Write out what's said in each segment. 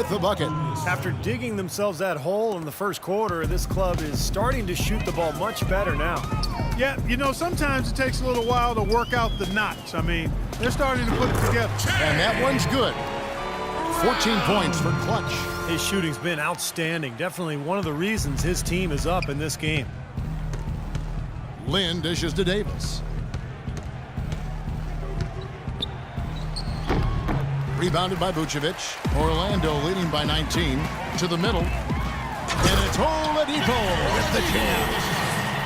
with the bucket. After digging themselves that hole in the first quarter, this club is starting to shoot the ball much better now. Yeah, you know, sometimes it takes a little while to work out the knots. I mean, they're starting to put it together. And that one's good. 14 points for Clutch. His shooting's been outstanding. Definitely one of the reasons his team is up in this game. Lynn dishes to Davis. Rebounded by Vucevic. Orlando leading by 19. To the middle. And it's Oladipo with the jam.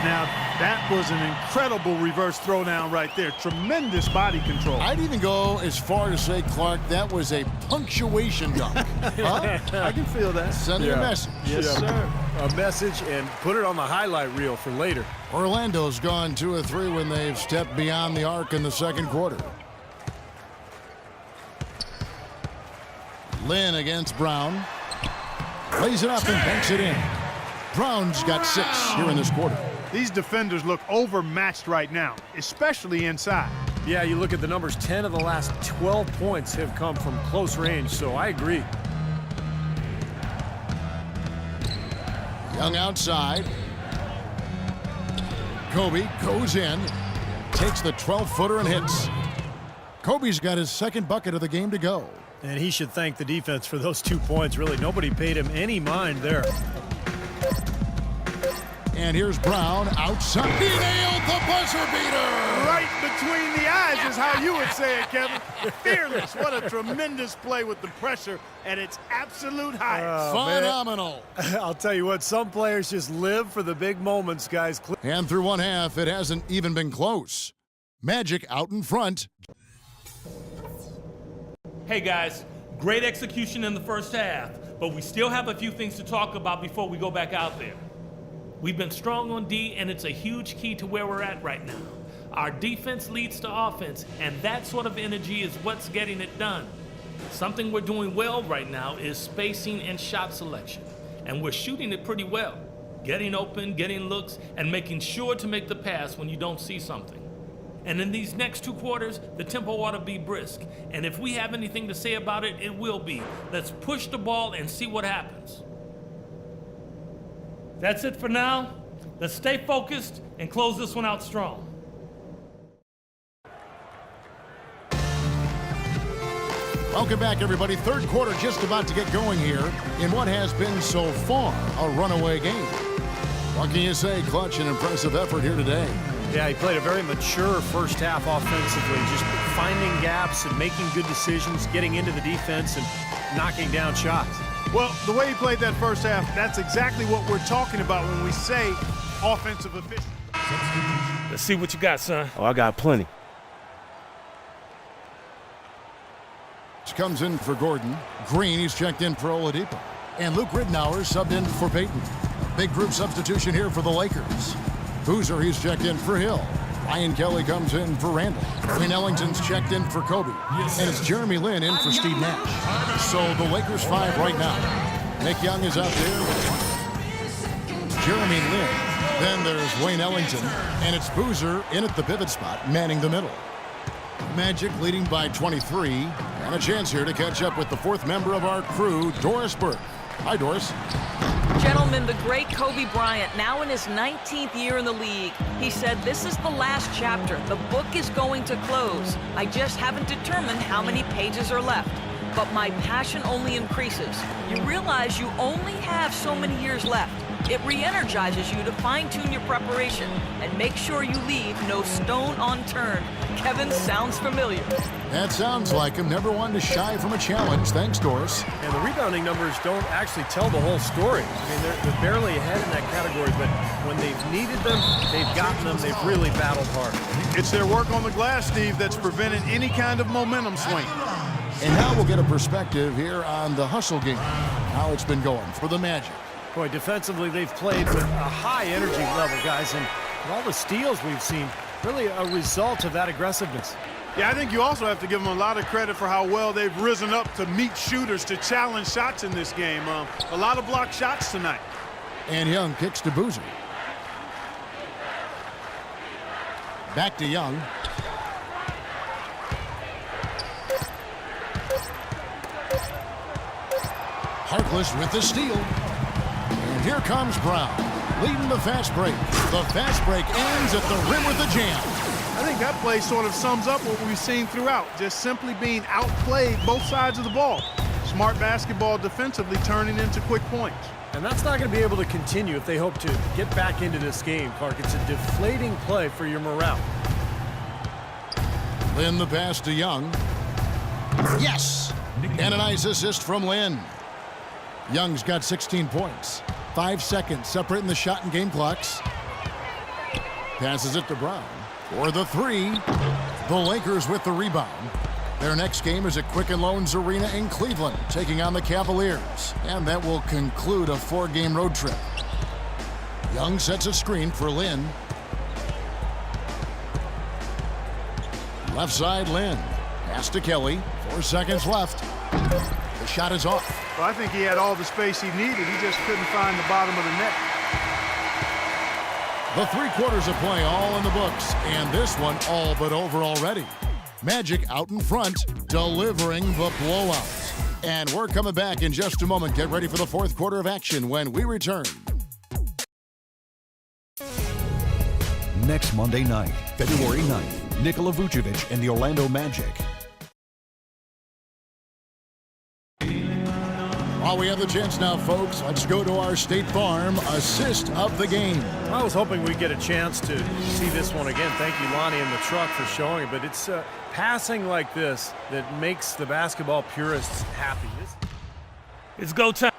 Now, that was an incredible reverse throwdown right there. Tremendous body control. I'd even go as far to say, Clark, that was a punctuation dunk. Huh? I can feel that. Sending a message. Yes, sir. A message, and put it on the highlight reel for later. Orlando's gone 2 of 3 when they've stepped beyond the arc in the second quarter. Lynn against Brown. Lays it up and banks it in. Brown's got 6 here in this quarter. These defenders look overmatched right now, especially inside. Yeah, you look at the numbers, 10 of the last 12 points have come from close range, so I agree. Young outside. Kobe goes in, takes the 12-footer and hits. Kobe's got his second bucket of the game to go. And he should thank the defense for those 2 points. Really, nobody paid him any mind there. And here's Brown outside. He nailed the buzzer beater! Right between the eyes is how you would say it, Kevin. Fearless. What a tremendous play with the pressure at its absolute highest. Phenomenal. I'll tell you what, some players just live for the big moments, guys. And through one half, it hasn't even been close. Magic out in front. Hey guys, great execution in the first half, but we still have a few things to talk about before we go back out there. We've been strong on D, and it's a huge key to where we're at right now. Our defense leads to offense, and that sort of energy is what's getting it done. Something we're doing well right now is spacing and shot selection, and we're shooting it pretty well. Getting open, getting looks, and making sure to make the pass when you don't see something. And in these next 2 quarters, the tempo ought to be brisk. And if we have anything to say about it, it will be. Let's push the ball and see what happens. That's it for now. Let's stay focused and close this one out strong. Welcome back, everybody. Third quarter just about to get going here in what has been so far a runaway game. What can you say? Clutch, an impressive effort here today. Yeah, he played a very mature first half offensively, just finding gaps and making good decisions, getting into the defense and knocking down shots. Well, the way he played that first half, that's exactly what we're talking about when we say offensive efficiency. Let's see what you got, son. Oh, I got plenty. Comes in for Gordon. Green, he's checked in for Oladipo. And Luke Ridnour subbed in for Payton. Big group substitution here for the Lakers. Boozer, he's checked in for Hill. Ryan Kelly comes in for Randall. Wayne Ellington's checked in for Kobe. And it's Jeremy Lin in for Steve Nash. So the Lakers 5 right now. Nick Young is out there. Jeremy Lin. Then there's Wayne Ellington. And it's Boozer in at the pivot spot, manning the middle. Magic leading by 23. And a chance here to catch up with the 4th member of our crew, Doris Burke. Hi, Doris. Gentlemen, the great Kobe Bryant, now in his 19th year in the league, he said, "This is the last chapter. The book is going to close. I just haven't determined how many pages are left. But my passion only increases. You realize you only have so many years left. It re-energizes you to fine-tune your preparation and make sure you leave no stone unturned." Kevin, sounds familiar. That sounds like him. Never one to shy from a challenge. Thanks, Doris. And the rebounding numbers don't actually tell the whole story. I mean, they're barely ahead in that category, but when they've needed them, they've gotten them. They've really battled hard. It's their work on the glass, Steve, that's prevented any kind of momentum swing. And now we'll get a perspective here on the hustle game, how it's been going for the Magic. Boy, defensively, they've played with a high energy level, guys, and all the steals we've seen, really a result of that aggressiveness. Yeah, I think you also have to give them a lot of credit for how well they've risen up to meet shooters, to challenge shots in this game. A lot of blocked shots tonight. And Young kicks to Boozer. Back to Young. Harkless with the steal. And here comes Brown, leading the fast break. The fast break ends at the rim with a jam. I think that play sort of sums up what we've seen throughout, just simply being outplayed both sides of the ball. Smart basketball defensively turning into quick points. And that's not going to be able to continue if they hope to get back into this game, Clark. It's a deflating play for your morale. Lynn the pass to Young. Yes! And a nice assist from Lynn. Young's got 16 points. 5 seconds separating the shot and game clocks. Passes it to Brown for the three. The Lakers with the rebound. Their next game is at Quicken Loans Arena in Cleveland, taking on the Cavaliers. And that will conclude a 4-game road trip. Young sets a screen for Lynn. Left side, Lynn. Pass to Kelly. 4 seconds left. The shot is off. Well, I think he had all the space he needed. He just couldn't find the bottom of the net. The 3 quarters of play all in the books, and this one all but over already. Magic out in front, delivering the blowout. And we're coming back in just a moment. Get ready for the 4th quarter of action when we return. Next Monday night, February 9th, Nikola Vucevic and the Orlando Magic. While we have the chance now, folks, let's go to our State Farm assist of the game. I was hoping we'd get a chance to see this one again. Thank you, Lonnie and the truck, for showing it. But it's passing like this that makes the basketball purists happy. It's go time.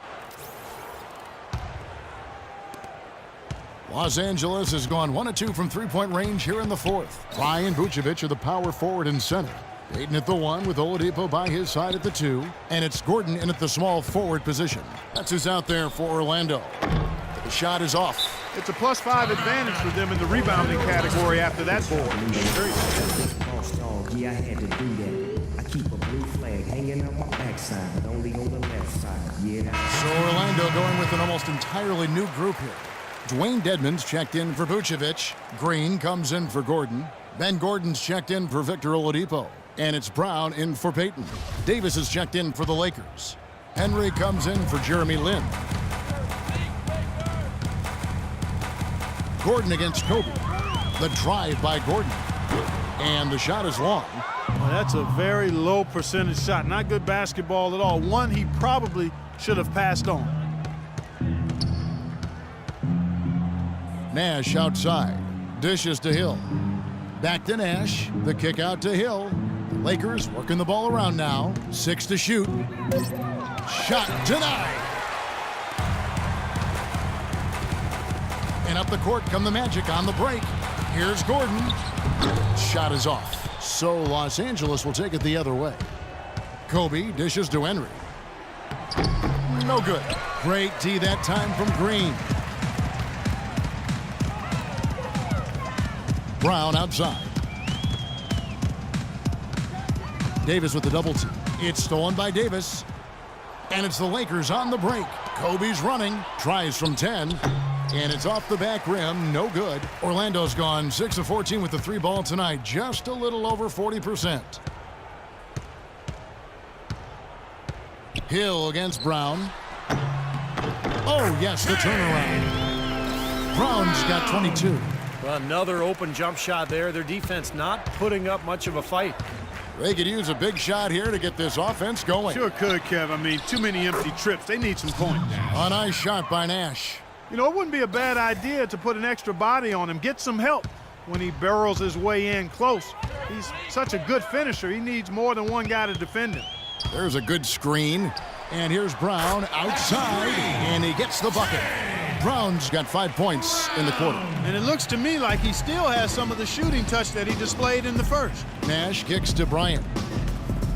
Los Angeles has gone 1 of 2 from three-point range here in the 4th. Ryan Vucevic are the power forward and center. Payton at the 1 with Oladipo by his side at the 2. And it's Gordon in at the small forward position. That's who's out there for Orlando. The shot is off. It's a +5 advantage for them in the rebounding category after that board. Yeah, I had to do that. I keep a blue flag hanging on my backside, but only on the left side. Yeah. So Orlando going with an almost entirely new group here. Dwayne Dedmon's checked in for Vucevic. Green comes in for Gordon. Ben Gordon's checked in for Victor Oladipo. And it's Brown in for Payton. Davis is checked in for the Lakers. Henry comes in for Jeremy Lin. Gordon against Kobe. The drive by Gordon. And the shot is long. Well, that's a very low percentage shot. Not good basketball at all. One he probably should have passed on. Nash outside. Dishes to Hill. Back to Nash. The kick out to Hill. The Lakers working the ball around now. 6 to shoot. Shot denied. And up the court come the Magic on the break. Here's Gordon. Shot is off. So Los Angeles will take it the other way. Kobe dishes to Henry. No good. Great D that time from Green. Brown outside. Davis with the double team. It's stolen by Davis. And it's the Lakers on the break. Kobe's running. Tries from 10. And it's off the back rim. No good. Orlando's gone 6 of 14 with the 3 ball tonight. Just a little over 40%. Hill against Brown. Oh, yes, the turnaround. Brown's got 22. Well, another open jump shot there. Their defense not putting up much of a fight. They could use a big shot here to get this offense going. Sure could, Kev. I mean, too many empty trips. They need some points. A nice shot by Nash. You know, it wouldn't be a bad idea to put an extra body on him. Get some help when he barrels his way in close. He's such a good finisher. He needs more than one guy to defend him. There's a good screen. And here's Brown outside, and he gets the bucket. Brown's got 5 points in the quarter. And it looks to me like he still has some of the shooting touch that he displayed in the first. Nash kicks to Bryant.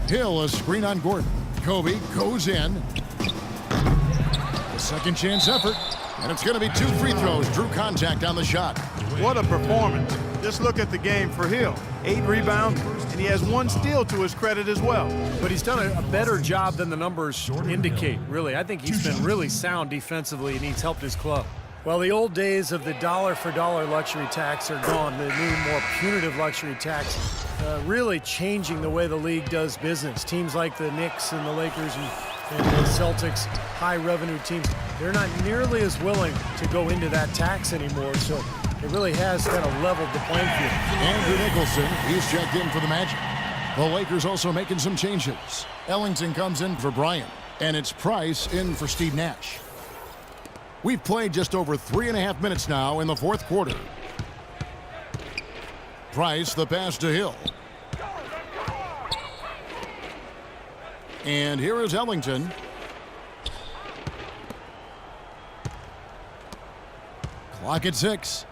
Hill, a screen on Gordon. Kobe goes in. A second chance effort. And it's going to be 2 free throws. Drew contact on the shot. What a performance. Just look at the game for Hill. 8 rebounds, and he has 1 steal to his credit as well. But he's done a better job than the numbers indicate, really. I think he's been really sound defensively, and he's helped his club. Well, the old days of the dollar-for-dollar luxury tax are gone. The new, more punitive luxury tax really changing the way the league does business. Teams like the Knicks and the Lakers and And the Celtics, high-revenue teams, they're not nearly as willing to go into that tax anymore, so it really has kind of leveled the playing field. Andrew Nicholson, he's checked in for the Magic. The Lakers also making some changes. Ellington comes in for Bryant, and it's Price in for Steve Nash. We've played just over 3.5 minutes now in the fourth quarter. Price, the pass to Hill. And here is Ellington. Clock at 6.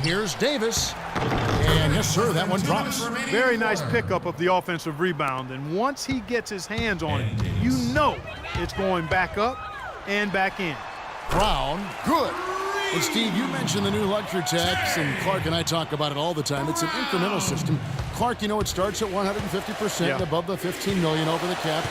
Here's Davis. And yes, sir, that one drops. Very nice pickup of the offensive rebound. And once he gets his hands on it, you know it's going back up and back in. Brown, good. And Steve, you mentioned the new luxury tax, and Clark and I talk about it all the time. It's an incremental system. Clark, you know, it starts at 150% and above the $15 million over the cap.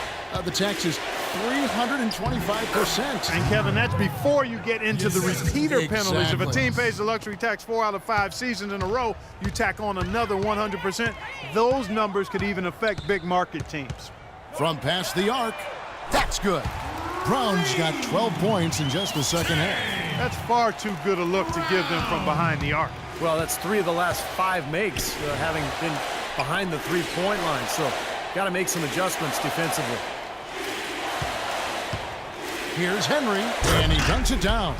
The tax is 325%. And Kevin, that's before you get into the repeater penalties. If a team pays the luxury tax 4 out of 5 seasons in a row, you tack on another 100%. Those numbers could even affect big market teams. From past the arc, that's good. Brown's got 12 points in just the second half. That's far too good a look to give them from behind the arc. Well, that's 3 of the last 5 makes, having been behind the three-point line. So, got to make some adjustments defensively. Here's Henry, and he dunks it down.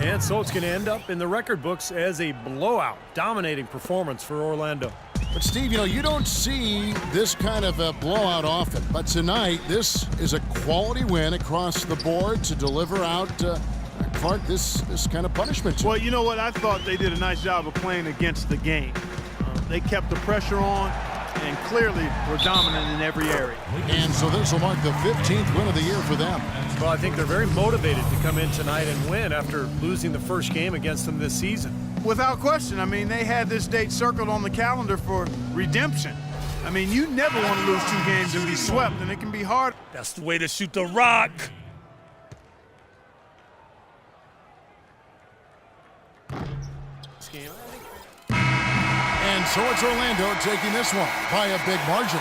And so it's going to end up in the record books as a blowout, dominating performance for Orlando. But Steve, you know, you don't see this kind of a blowout often. But tonight, this is a quality win across the board to deliver out, Clark, this kind of punishment. Well, you know what? I thought they did a nice job of playing against the game. They kept the pressure on and clearly were dominant in every area. And so this will mark the 15th win of the year for them. Well, I think they're very motivated to come in tonight and win after losing the first game against them this season. Without question. I mean, they had this date circled on the calendar for redemption. I mean, you never want to lose 2 games and be swept, and it can be hard. That's the way to shoot the rock. And so it's Orlando taking this one by a big margin.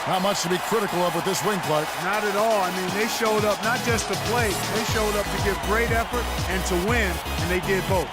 Not much to be critical of with this win, Clark. Not at all. I mean, they showed up not just to play, they showed up to give great effort and to win, and they did both.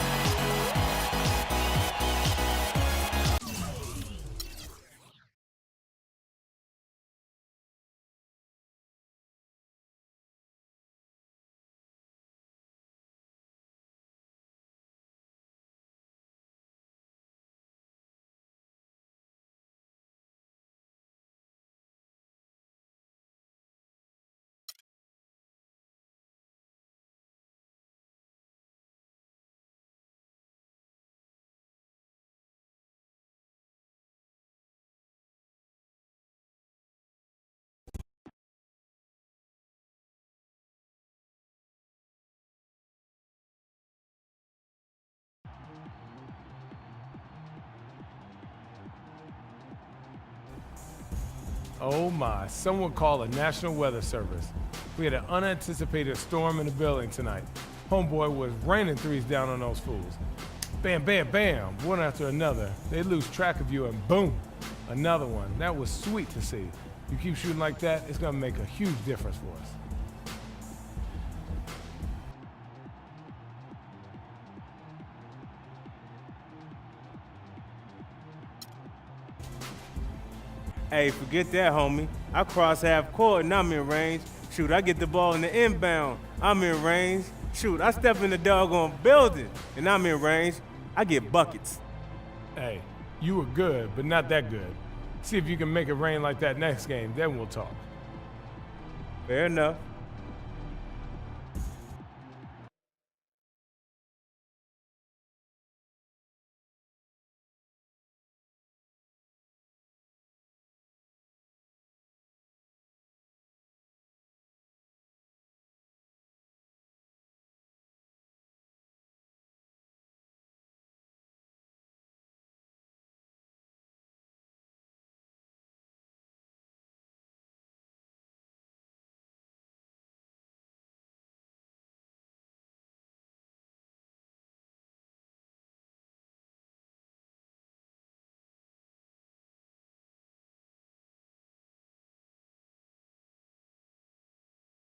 Oh my, someone call a National Weather Service. We had an unanticipated storm in the building tonight. Homeboy was raining threes down on those fools. Bam, bam, bam, one after another. They lose track of you and boom, another one. That was sweet to see. You keep shooting like that, it's gonna make a huge difference for us. Hey, forget that, homie. I cross half court and I'm in range. Shoot, I get the ball in the inbound. I'm in range. Shoot, I step in the doggone building and I'm in range. I get buckets. Hey, you were good, but not that good. See if you can make it rain like that next game, then we'll talk. Fair enough.